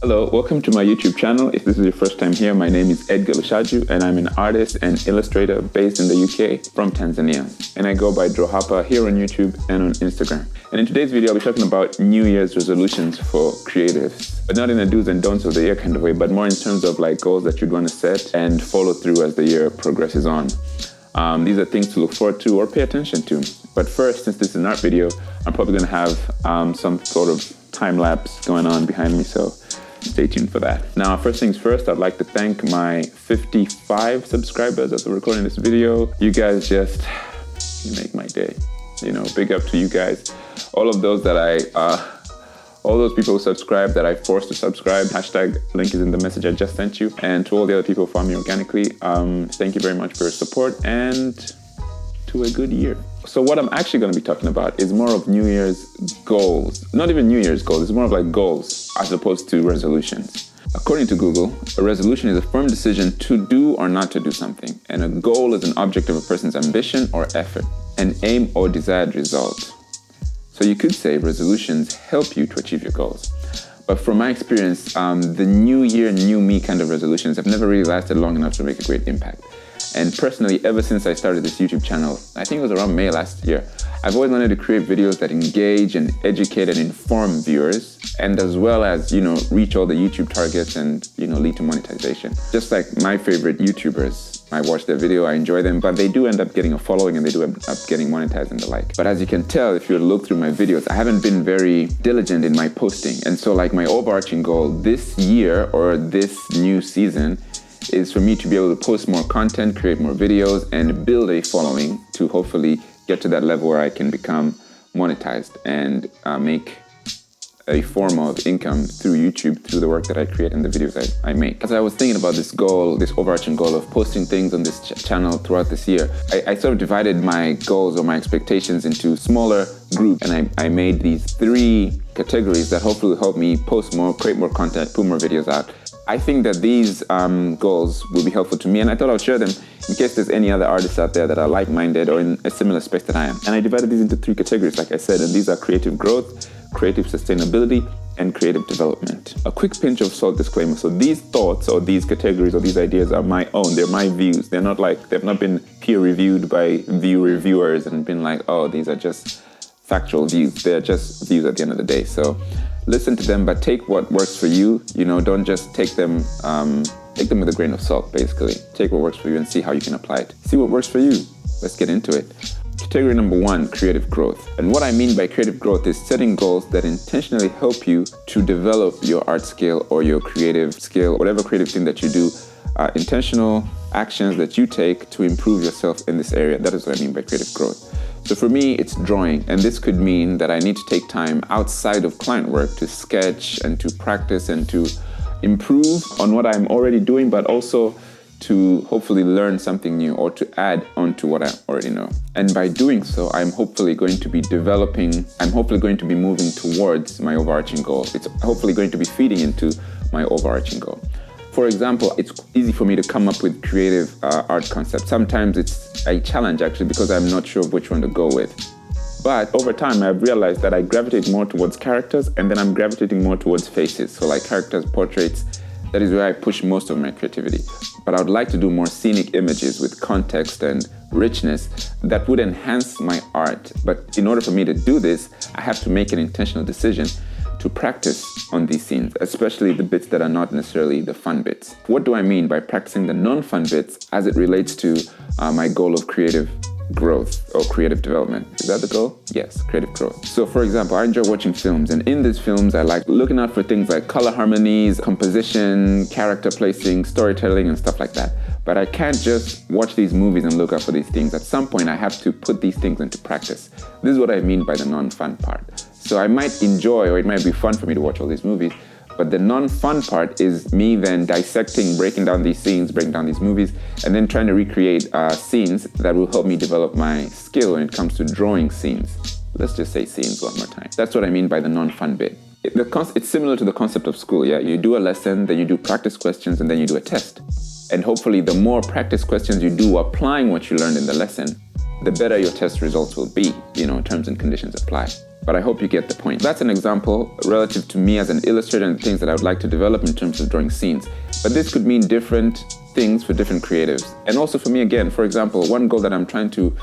Hello, welcome to my YouTube channel. If this is your first time here, my name is Edgar Lushaju, and I'm an artist and illustrator based in the UK from Tanzania. And I go by Drohapa here on YouTube and on Instagram. And in today's video, I'll be talking about New Year's resolutions for creatives, but not in a do's and don'ts of the year kind of way, but more in terms of like goals that you'd want to set and follow through as the year progresses on. These are things to look forward to or pay attention to. But first, since this is an art video, I'm probably going to have some sort of time lapse going on behind me, so stay tuned for that. Now, first things first, I'd like to thank my 55 subscribers as we're recording this video. You guys you make my day. You know, big up to you guys. All of those all those people who subscribe that I forced to subscribe, hashtag link is in the message I just sent you. And to all the other people who found me organically, thank you very much for your support and to a good year. So what I'm actually going to be talking about is more of New Year's goals. Not even New Year's goals, it's more of like goals as opposed to resolutions. According to Google, a resolution is a firm decision to do or not to do something. And a goal is an object of a person's ambition or effort, an aim or desired result. So you could say resolutions help you to achieve your goals. But from my experience, the new year, new me kind of resolutions have never really lasted long enough to make a great impact. And personally, ever since I started this YouTube channel, I think it was around May last year, I've always wanted to create videos that engage and educate and inform viewers, and as well as, reach all the YouTube targets and, lead to monetization. Just like my favorite YouTubers, I watch their video, I enjoy them, but they do end up getting a following and they do end up getting monetized and the like. But as you can tell, if you look through my videos, I haven't been very diligent in my posting. And so like my overarching goal this year or this new season is for me to be able to post more content, create more videos, and build a following to hopefully get to that level where I can become monetized and make a form of income through YouTube, through the work that I create and the videos I make. As I was thinking about this goal, this overarching goal of posting things on this channel throughout this year, I sort of divided my goals or my expectations into smaller groups, and I made these 3 categories that hopefully help me post more, create more content, put more videos out. I think that these goals will be helpful to me, and I thought I'll share them in case there's any other artists out there that are like-minded or in a similar space that I am. And I divided these into 3 categories, like I said, and these are creative growth, creative sustainability, and creative development. A quick pinch of salt disclaimer. So these thoughts or these categories or these ideas are my own. They're my views. They've not been peer-reviewed by reviewers and been like, oh, these are just factual views. They're just views at the end of the day. So listen to them, but take what works for you. Don't just take them with a grain of salt, basically. Take what works for you and see how you can apply it. See what works for you. Let's get into it. Category number 1, creative growth. And what I mean by creative growth is setting goals that intentionally help you to develop your art skill or your creative skill, whatever creative thing that you do, intentional actions that you take to improve yourself in this area. That is what I mean by creative growth. So for me, it's drawing, and this could mean that I need to take time outside of client work to sketch and to practice and to improve on what I'm already doing, but also to hopefully learn something new or to add on to what I already know. And by doing so, I'm hopefully going to be moving towards my overarching goal. It's hopefully going to be feeding into my overarching goal. For example, it's easy for me to come up with creative art concepts. Sometimes it's a challenge actually because I'm not sure which one to go with. But over time, I've realized that I gravitate more towards characters, and then I'm gravitating more towards faces. So like characters, portraits, that is where I push most of my creativity. But I would like to do more scenic images with context and richness that would enhance my art. But in order for me to do this, I have to make an intentional decision to practice on these scenes, especially the bits that are not necessarily the fun bits. What do I mean by practicing the non-fun bits as it relates to my goal of creative growth or creative development? Is that the goal? Yes, creative growth. So for example, I enjoy watching films, and in these films, I like looking out for things like color harmonies, composition, character placing, storytelling, and stuff like that. But I can't just watch these movies and look out for these things. At some point, I have to put these things into practice. This is what I mean by the non-fun part. So I might enjoy, or it might be fun for me to watch all these movies, but the non-fun part is me then dissecting, breaking down these scenes, breaking down these movies, and then trying to recreate scenes that will help me develop my skill when it comes to drawing scenes. Let's just say scenes one more time. That's what I mean by the non-fun bit. It's similar to the concept of school, yeah? You do a lesson, then you do practice questions, and then you do a test. And hopefully the more practice questions you do applying what you learned in the lesson, the better your test results will be, terms and conditions apply. but I hope you get the point. That's an example relative to me as an illustrator and things that I would like to develop in terms of drawing scenes. But this could mean different things for different creatives. And also for me, again, for example, one goal that I'm trying to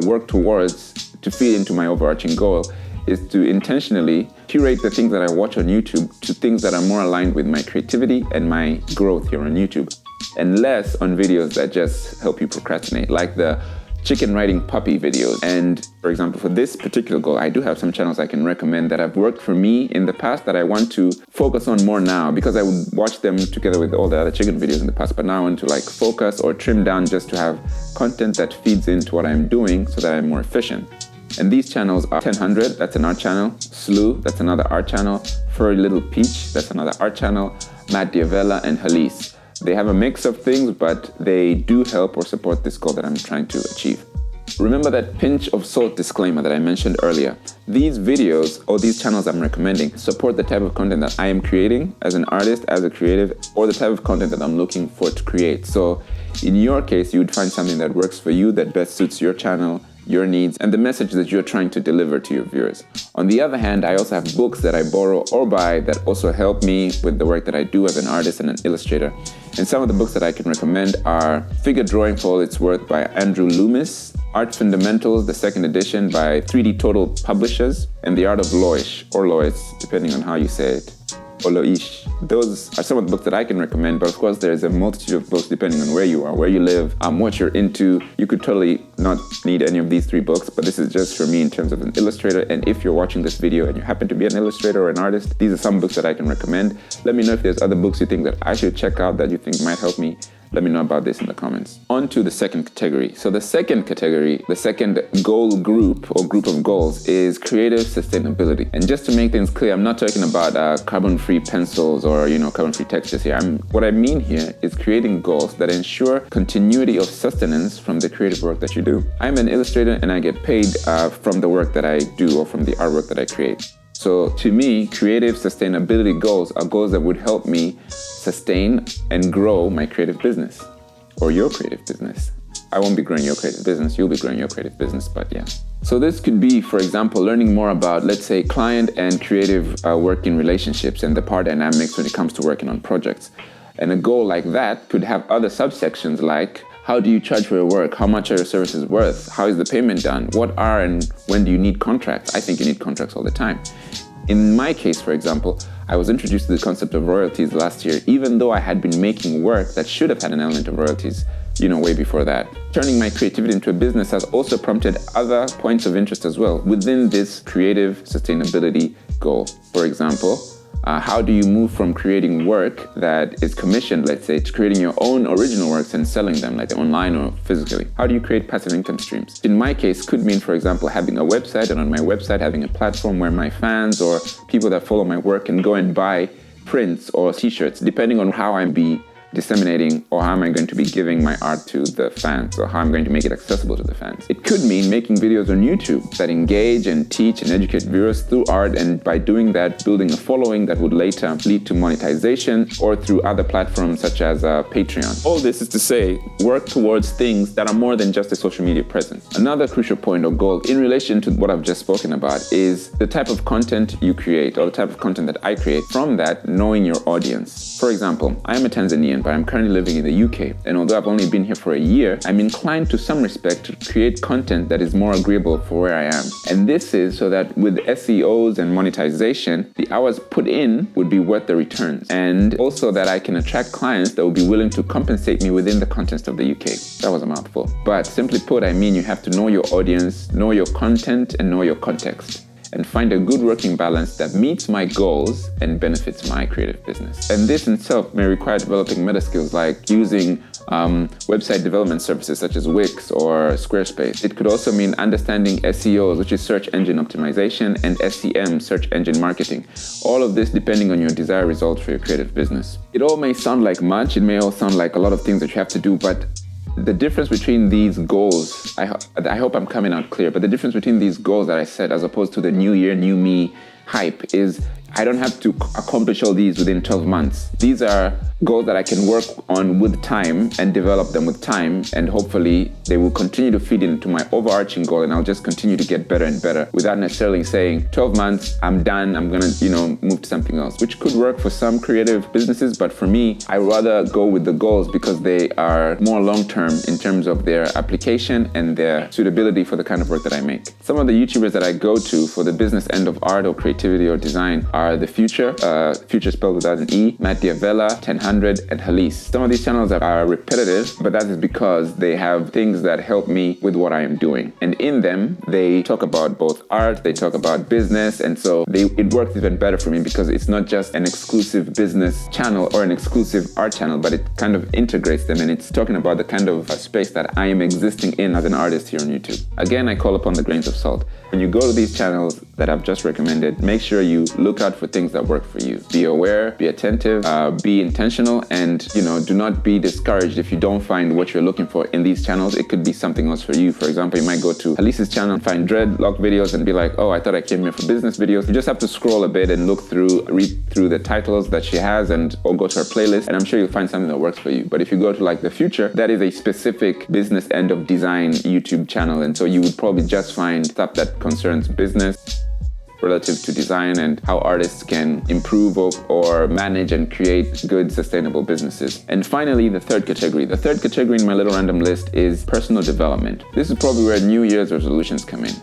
work towards to feed into my overarching goal is to intentionally curate the things that I watch on YouTube to things that are more aligned with my creativity and my growth here on YouTube, and less on videos that just help you procrastinate, like the chicken riding puppy videos. And for example, for this particular goal, I do have some channels I can recommend that have worked for me in the past that I want to focus on more now, because I would watch them together with all the other chicken videos in the past, but now I want to like focus or trim down just to have content that feeds into what I'm doing so that I'm more efficient. And these channels are 1000, that's an art channel, Slew, that's another art channel, Furry Little Peach, that's another art channel, Matt Diavella, and Halise. They have a mix of things, but they do help or support this goal that I'm trying to achieve. Remember that pinch of salt disclaimer that I mentioned earlier. These videos or these channels I'm recommending support the type of content that I am creating as an artist, as a creative, or the type of content that I'm looking for to create. So in your case, you would find something that works for you, that best suits your channel, your needs, and the message that you're trying to deliver to your viewers. On the other hand, I also have books that I borrow or buy that also help me with the work that I do as an artist and an illustrator. And some of the books that I can recommend are Figure Drawing for All It's Worth by Andrew Loomis, Art Fundamentals, the second edition by 3D Total Publishers, and The Art of Loish, or Lois, depending on how you say it, or Loish. Those are some of the books that I can recommend, but of course there's a multitude of books depending on where you are, where you live, what you're into. You could totally not need any of these 3 books, but this is just for me in terms of an illustrator. And if you're watching this video and you happen to be an illustrator or an artist, these are some books that I can recommend. Let me know if there's other books you think that I should check out that you think might help me. Let me know about this in the comments. On to the second category. So the second category, the second goal group or group of goals is creative sustainability. And just to make things clear, I'm not talking about carbon-free pencils or carbon-free textures here. What I mean here is creating goals that ensure continuity of sustenance from the creative work that you do. I'm an illustrator and I get paid from the work that I do or from the artwork that I create. So to me, creative sustainability goals are goals that would help me sustain and grow my creative business or your creative business. I won't be growing your creative business, you'll be growing your creative business, but yeah. So this could be, for example, learning more about, let's say, client and creative working relationships and the power dynamics when it comes to working on projects. And a goal like that could have other subsections like, how do you charge for your work? How much are your services worth? How is the payment done? What are and when do you need contracts? I think you need contracts all the time. In my case, for example, I was introduced to the concept of royalties last year, even though I had been making work that should have had an element of royalties, way before that. Turning my creativity into a business has also prompted other points of interest as well within this creative sustainability goal. For example, how do you move from creating work that is commissioned, let's say, to creating your own original works and selling them, like online or physically? How do you create passive income streams? In my case, could mean, for example, having a website, and on my website having a platform where my fans or people that follow my work can go and buy prints or t-shirts, depending on how I'm disseminating or how am I going to be giving my art to the fans or how I'm going to make it accessible to the fans. It could mean making videos on YouTube that engage and teach and educate viewers through art, and by doing that, building a following that would later lead to monetization or through other platforms such as Patreon. All this is to say, work towards things that are more than just a social media presence. Another crucial point or goal in relation to what I've just spoken about is the type of content you create or the type of content that I create. From that, knowing your audience. For example, I am a Tanzanian, but I'm currently living in the UK. And although I've only been here for a year, I'm inclined to some respect to create content that is more agreeable for where I am. And this is so that with SEOs and monetization, the hours put in would be worth the returns. And also that I can attract clients that will be willing to compensate me within the context of the UK. That was a mouthful. But simply put, I mean you have to know your audience, know your content, and know your context, and find a good working balance that meets my goals and benefits my creative business. And this in itself may require developing meta skills like using website development services such as Wix or Squarespace. It could also mean understanding SEOs, which is search engine optimization, and SEM, search engine marketing. All of this depending on your desired results for your creative business. It all may sound like much, it may all sound like a lot of things that you have to do, but the difference between these goals, I hope I'm coming out clear, but the difference between these goals that I set as opposed to the new year, new me hype is I don't have to accomplish all these within 12 months. These are goals that I can work on with time and develop them with time, and hopefully they will continue to feed into my overarching goal, and I'll just continue to get better and better without necessarily saying 12 months, I'm done, I'm gonna, move to something else, which could work for some creative businesses, but for me, I rather go with the goals because they are more long-term in terms of their application and their suitability for the kind of work that I make. Some of the YouTubers that I go to for the business end of art or creativity or design are The Future, Future spelled without an E, Matt Diavella, 1000, and Halise. Some of these channels are repetitive, but that is because they have things that help me with what I am doing. And in them, they talk about both art, they talk about business, and so it works even better for me because it's not just an exclusive business channel or an exclusive art channel, but it kind of integrates them, and it's talking about the kind of space that I am existing in as an artist here on YouTube. Again, I call upon the grains of salt. When you go to these channels that I've just recommended, make sure you look out for things that work for you. Be aware, be attentive, be intentional, and do not be discouraged if you don't find what you're looking for in these channels. It could be something else for you. For example, you might go to Halise's channel and find dreadlock videos and be like, oh, I thought I came here for business videos. You just have to scroll a bit and read through the titles that she has, or go to her playlist, and I'm sure you'll find something that works for you. But if you go to like The Future, that is a specific business end of design YouTube channel, and so you would probably just find stuff that concerns business relative to design and how artists can improve or manage and create good sustainable businesses. And finally, the third category. The third category in my little random list is personal development. This is probably where New Year's resolutions come in.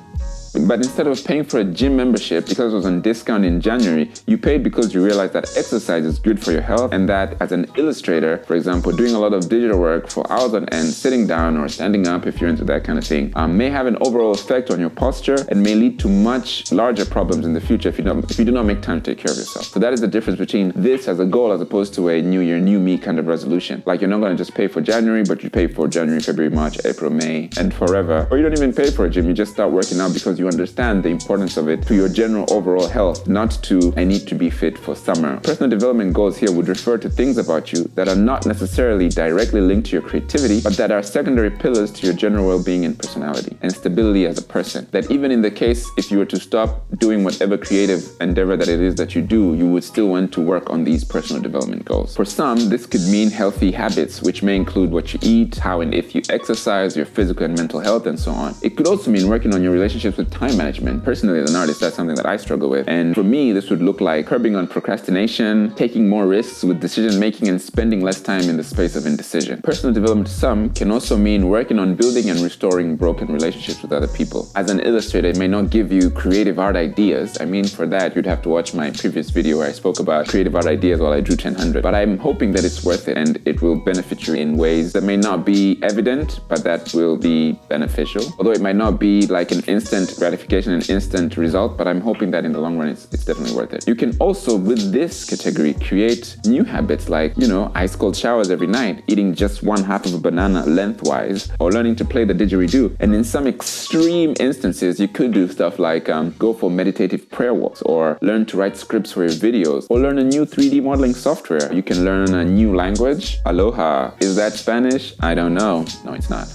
But instead of paying for a gym membership because it was on discount in January, you paid because you realized that exercise is good for your health, and that as an illustrator, for example, doing a lot of digital work for hours on end, sitting down or standing up if you're into that kind of thing, may have an overall effect on your posture and may lead to much larger problems in the future if you do not make time to take care of yourself. So that is the difference between this as a goal as opposed to a new year, new me kind of resolution. Like you're not going to just pay for January, but you pay for January, February, March, April, May, and forever. Or you don't even pay for a gym, you just start working out because you understand the importance of it to your general overall health, not to I need to be fit for summer. Personal development goals here would refer to things about you that are not necessarily directly linked to your creativity, but that are secondary pillars to your general well-being and personality and stability as a person. That even in the case if you were to stop doing whatever creative endeavor that it is that you do, you would still want to work on these personal development goals. For some, this could mean healthy habits, which may include what you eat, how and if you exercise, your physical and mental health, and so on. It could also mean working on your relationships with time management. Personally, as an artist, that's something that I struggle with. And for me, this would look like curbing on procrastination, taking more risks with decision making, and spending less time in the space of indecision. Personal development to some can also mean working on building and restoring broken relationships with other people. As an illustrator, it may not give you creative art ideas. I mean, for that, you'd have to watch my previous video where I spoke about creative art ideas while I drew 1000. But I'm hoping that it's worth it and it will benefit you in ways that may not be evident, but that will be beneficial. Although it might not be like an instant gratification, an instant result, but I'm hoping that in the long run, it's definitely worth it. You can also, with this category, create new habits like, ice cold showers every night, eating just one half of a banana lengthwise, or learning to play the didgeridoo. And in some extreme instances, you could do stuff like go for meditative prayer walks, or learn to write scripts for your videos, or learn a new 3D modeling software. You can learn a new language. Aloha. Is that Spanish? I don't know. No, it's not.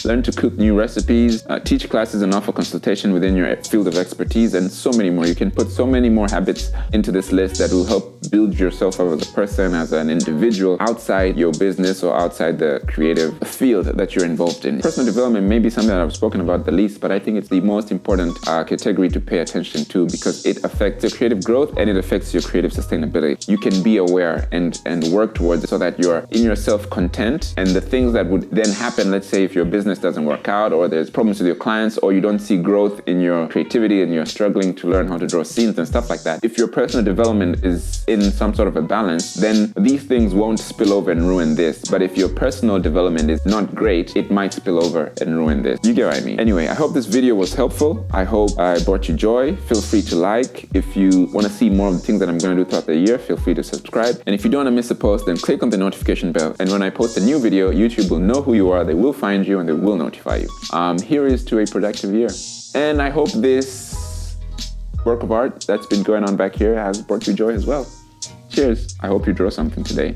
Learn to cook new recipes, teach classes and offer consultation within your field of expertise, and so many more. You can put so many more habits into this list that will help build yourself up as a person, as an individual, outside your business or outside the creative field that you're involved in. Personal development may be something that I've spoken about the least, but I think it's the most important category to pay attention to because it affects your creative growth and it affects your creative sustainability. You can be aware and work towards it so that you're in yourself content, and the things that would then happen, let's say if your business doesn't work out, or there's problems with your clients, or you don't see growth in your creativity and you're struggling to learn how to draw scenes and stuff like that. If your personal development is in some sort of a balance, then these things won't spill over and ruin this. But if your personal development is not great, it might spill over and ruin this. You get what I mean? Anyway, I hope this video was helpful. I hope I brought you joy. Feel free to like. If you want to see more of the things that I'm going to do throughout the year, feel free to subscribe. And if you don't want to miss a post, then click on the notification bell. And when I post a new video, YouTube will know who you are, they will find you, and they will notify you. Here is to a productive year. And I hope this work of art that's been going on back here has brought you joy as well. Cheers. I hope you draw something today.